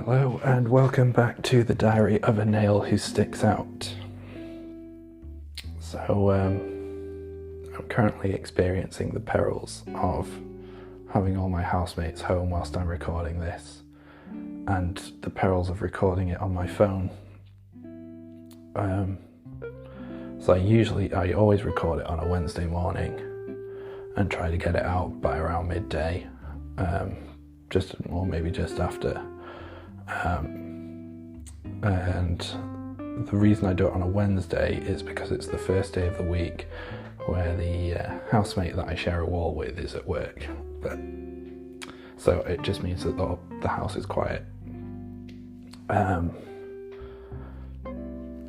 Hello and welcome back to the Diary of a Nail Who Sticks Out. So, I'm currently experiencing the perils of having all my housemates home whilst I'm recording this, and the perils of recording it on my phone. So I always record it on a Wednesday morning and try to get it out by around midday, maybe just after. And the reason I do it on a Wednesday is because it's the first day of the week where the housemate that I share a wall with is at work. So it just means that the house is quiet.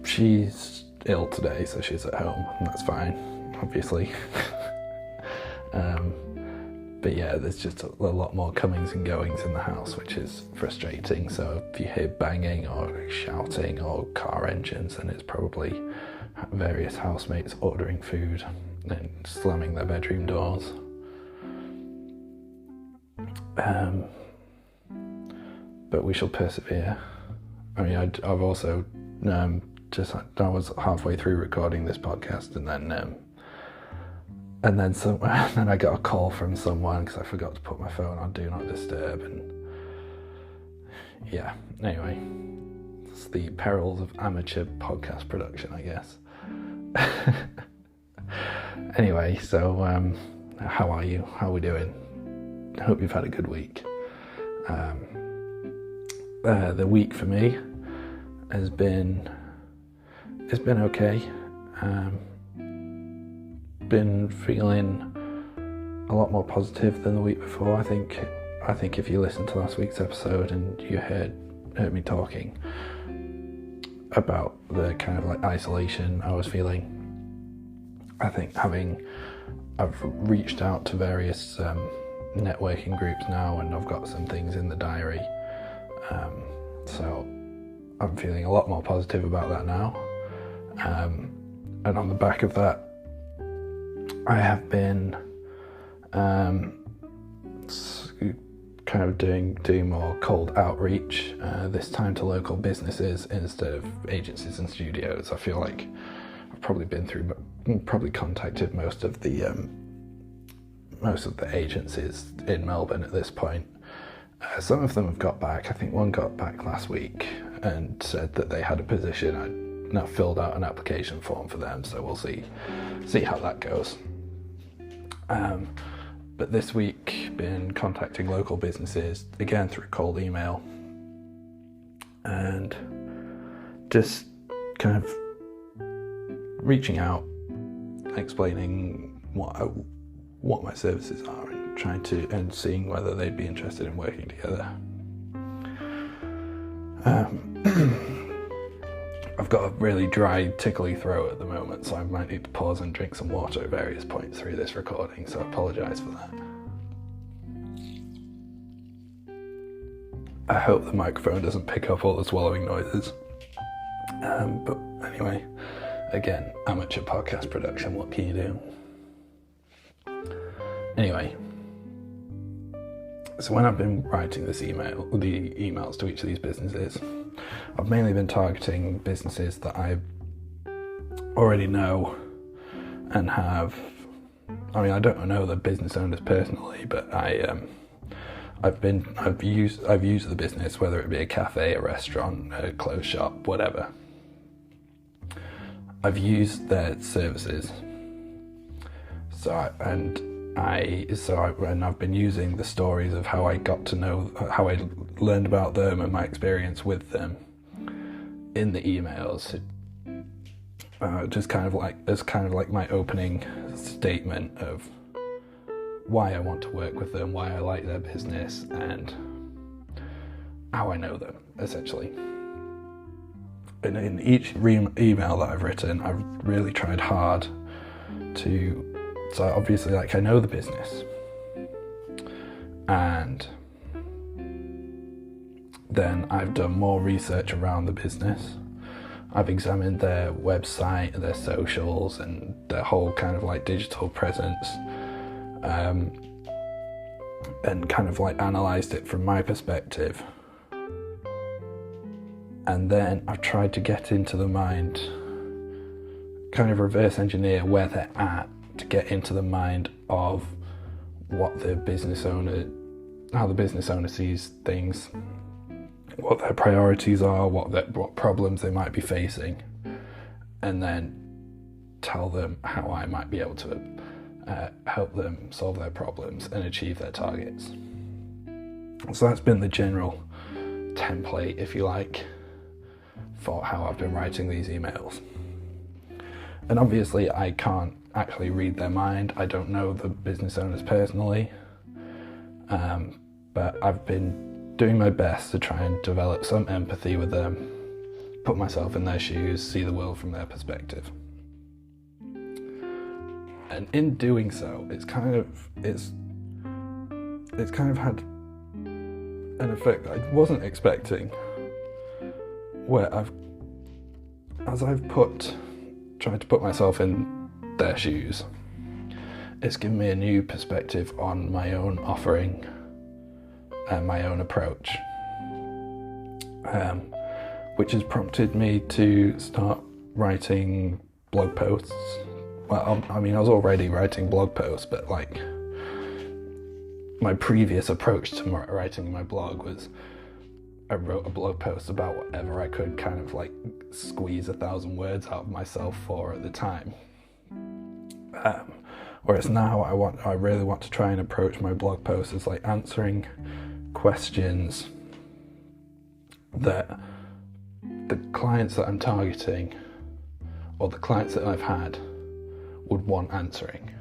She's ill today, so she's at home, and that's fine, obviously. But yeah, there's just a lot more comings and goings in the house, which is frustrating. So if you hear banging or shouting or car engines, then it's probably various housemates ordering food and slamming their bedroom doors. But we shall persevere. I mean, I've also I was halfway through recording this podcast, and then I got a call from someone because I forgot to put my phone on Do Not Disturb, and yeah, anyway, it's the perils of amateur podcast production, I guess. Anyway, so how are you? How are we doing? I hope you've had a good week. The week for me has been okay. Been feeling a lot more positive than the week before. I think if you listened to last week's episode and you heard me talking about the kind of like isolation I was feeling, I think I've reached out to various networking groups now, and I've got some things in the diary, so I'm feeling a lot more positive about that now, and on the back of that, I have been kind of doing more cold outreach, this time to local businesses instead of agencies and studios. I feel like I've probably contacted most of the agencies in Melbourne at this point. Some of them have got back. I think one got back last week and said that they had a position. I'd now filled out an application form for them, so we'll see how that goes. But this week, been contacting local businesses, again through cold email, and just kind of reaching out, explaining what my services are, and seeing whether they'd be interested in working together. I've got a really dry, tickly throat at the moment, so I might need to pause and drink some water at various points through this recording, so I apologise for that. I hope the microphone doesn't pick up all the swallowing noises. But anyway, again, amateur podcast production, what can you do? Anyway, so when I've been writing the emails to each of these businesses, I've mainly been targeting businesses that I already know and have. I mean, I don't know the business owners personally, but I've used the business, whether it be a cafe, a restaurant, a clothes shop, whatever. I've used their services. And I've been using the stories of how I got to know, how I learned about them and my experience with them in the emails. Just kind of like my opening statement of why I want to work with them, why I like their business, and how I know them, essentially. And in each email that I've written, I've really tried hard to. So obviously, I know the business, and then I've done more research around the business. I've examined their website, their socials, and their whole kind of like digital presence, and kind of like analysed it from my perspective, And then I've tried to get into the mind, kind of reverse engineer where they're at to get into the mind of what the business owner, how the business owner sees things, what their priorities are, what problems they might be facing, and then tell them how I might be able to help them solve their problems and achieve their targets. So that's been the general template, if you like, for how I've been writing these emails. And obviously I can't actually read their mind. I don't know the business owners personally, but I've been doing my best to try and develop some empathy with them, put myself in their shoes, see the world from their perspective. And in doing so, it's kind of had an effect that I wasn't expecting, where I've tried to put myself in their shoes, it's given me a new perspective on my own offering and my own approach, which has prompted me to start writing blog posts. Well, I mean, I was already writing blog posts, but like my previous approach to writing my blog was I wrote a blog post about whatever I could kind of like squeeze 1,000 words out of myself for at the time. Whereas now I really want to try and approach my blog posts as like answering questions that the clients that I'm targeting or the clients that I've had would want answering.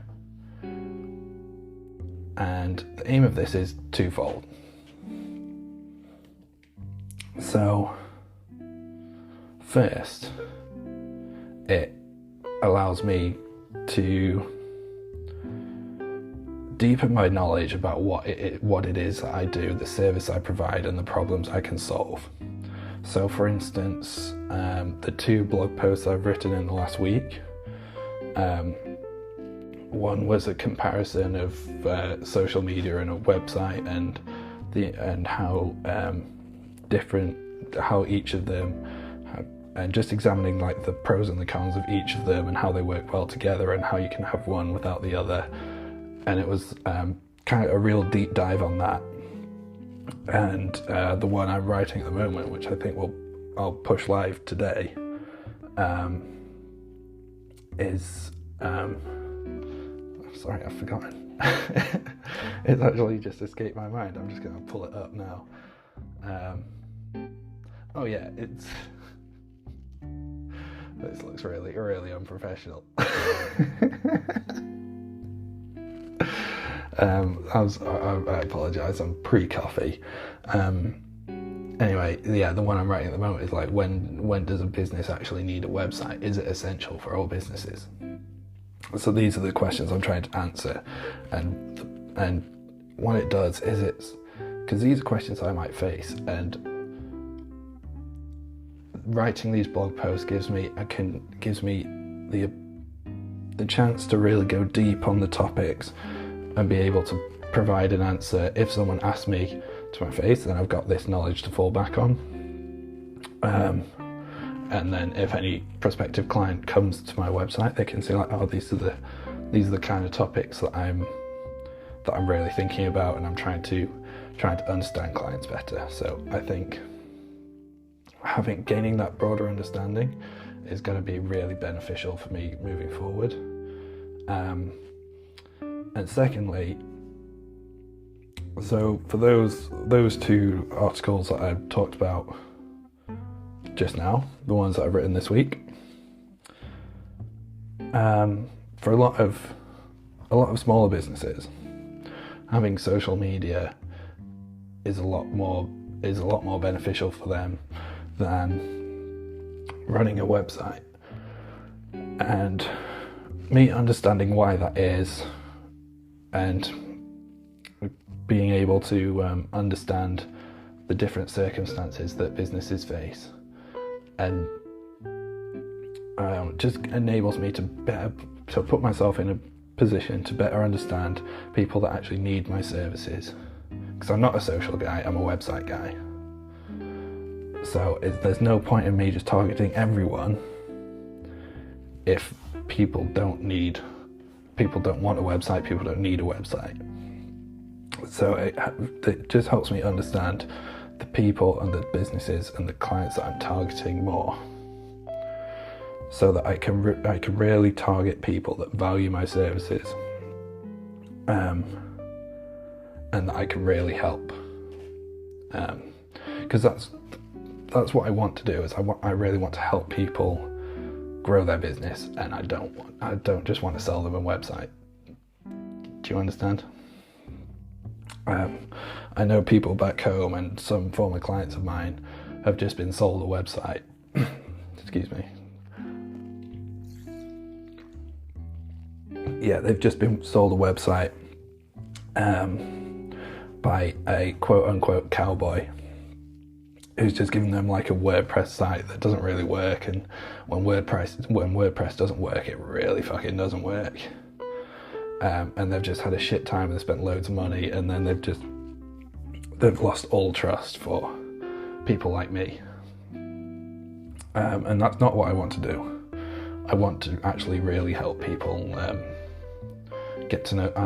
And the aim of this is twofold. So, first, it allows me to deepen my knowledge about what it is that I do, the service I provide, and the problems I can solve. So, for instance, the 2 blog posts I've written in the last week, one was a comparison of social media and a website, and how different, how each of them, and just examining like the pros and the cons of each of them and how they work well together and how you can have one without the other. And it was kind of a real deep dive on that. And the one I'm writing at the moment, which I think I'll push live today, is sorry, I've forgotten. It's actually just escaped my mind. I'm just going to pull it up now. Oh yeah, this looks really, really unprofessional. I apologise, I'm pre-coffee. Anyway, yeah, the one I'm writing at the moment is like, when does a business actually need a website? Is it essential for all businesses? So these are the questions I'm trying to answer, and what it does is because these are questions I might face, and writing these blog posts gives me the chance to really go deep on the topics and be able to provide an answer. If someone asks me to my face, then I've got this knowledge to fall back on. And then if any prospective client comes to my website, they can see like, oh, these are the kind of topics that I'm really thinking about, and I'm trying to understand clients better. So I think gaining that broader understanding is going to be really beneficial for me moving forward. And secondly, so for those 2 articles that I talked about just now, the ones that I've written this week, for a lot of smaller businesses, having social media is a lot more beneficial for them than running a website. And me understanding why that is, and being able to understand the different circumstances that businesses face, and just enables me to put myself in a position to better understand people that actually need my services. Because I'm not a social guy, I'm a website guy. So there's no point in me just targeting everyone if people don't want a website, people don't need a website. So it just helps me understand the people and the businesses and the clients that I'm targeting more, so that I can really target people that value my services, and that I can really help, because that's what I want to do. Is I really want to help people grow their business, and I don't just want to sell them a website. Do you understand? I know people back home and some former clients of mine have just been sold a website. Excuse me. Yeah, they've just been sold a website by a quote-unquote cowboy who's just given them like a WordPress site that doesn't really work, and when WordPress doesn't work, it really fucking doesn't work. And they've just had a shit time and they've spent loads of money, and then they've lost all trust for people like me. And that's not what I want to do. I want to actually really help people I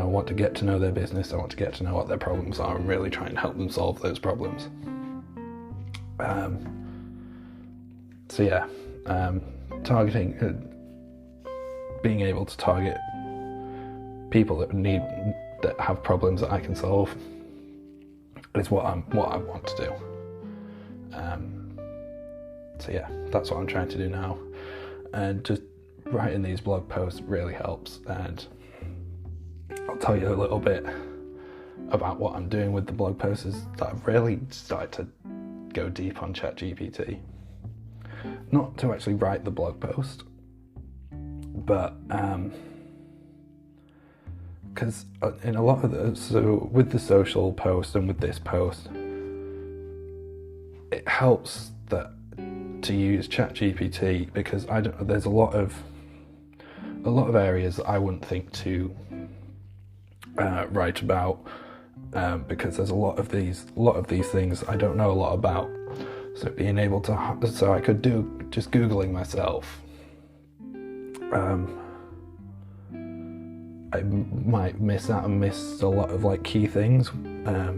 want to get to know their business, I want to get to know what their problems are and really try and help them solve those problems. Targeting, being able to target people that have problems that I can solve is what I want to do. That's what I'm trying to do now, and just writing these blog posts really helps. And I'll tell you a little bit about what I'm doing with the blog posts. Is that I've really started to go deep on ChatGPT, not to actually write the blog post, but because in a lot of with the social post and with this post, it helps to use ChatGPT, because there's a lot of areas that I wouldn't think to write about, because there's a lot of these things I don't know a lot about. So being able to, so I could do just Googling myself. I might miss a lot of like key things,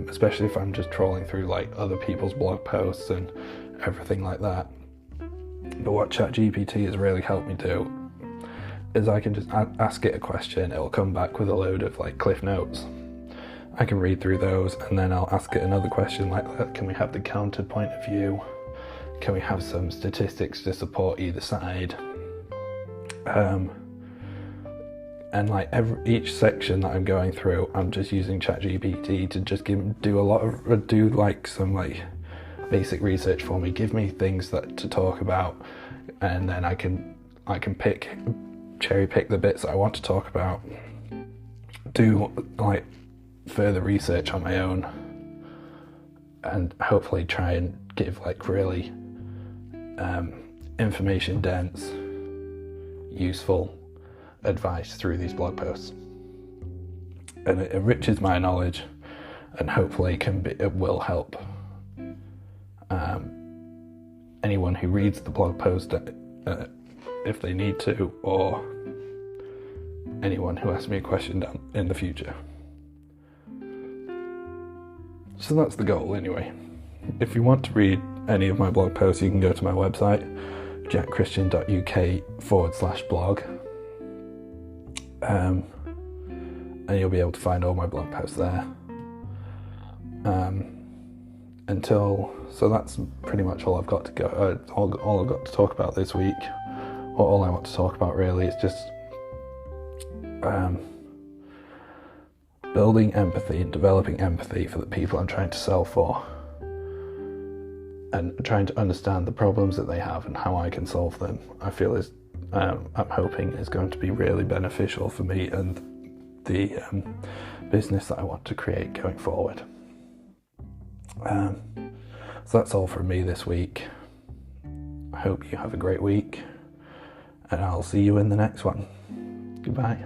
especially if I'm just trawling through like other people's blog posts and everything like that. But what ChatGPT has really helped me do is I can just ask it a question, it'll come back with a load of like cliff notes. I can read through those, and then I'll ask it another question like that. Can we have the counterpoint of view? Can we have some statistics to support either side? And like each section that I'm going through, I'm just using ChatGPT to just do like some like basic research for me. Give me things to talk about, and then I can cherry pick the bits that I want to talk about. Do like further research on my own, and hopefully try and give like really information dense, useful advice through these blog posts. And it enriches my knowledge, and hopefully it will help anyone who reads the blog post if they need to, or anyone who asks me a question in the future. So that's the goal anyway. If you want to read any of my blog posts, you can go to my website, jackchristian.uk/blog, and you'll be able to find all my blog posts there. So that's pretty much all I've got to go. All I've got to talk about this week, or all I want to talk about really, is just building empathy and developing empathy for the people I'm trying to sell for, and trying to understand the problems that they have and how I can solve them. I feel I'm hoping is going to be really beneficial for me and the business that I want to create going forward. So that's all from me this week. I hope you have a great week, and I'll see you in the next one. Goodbye.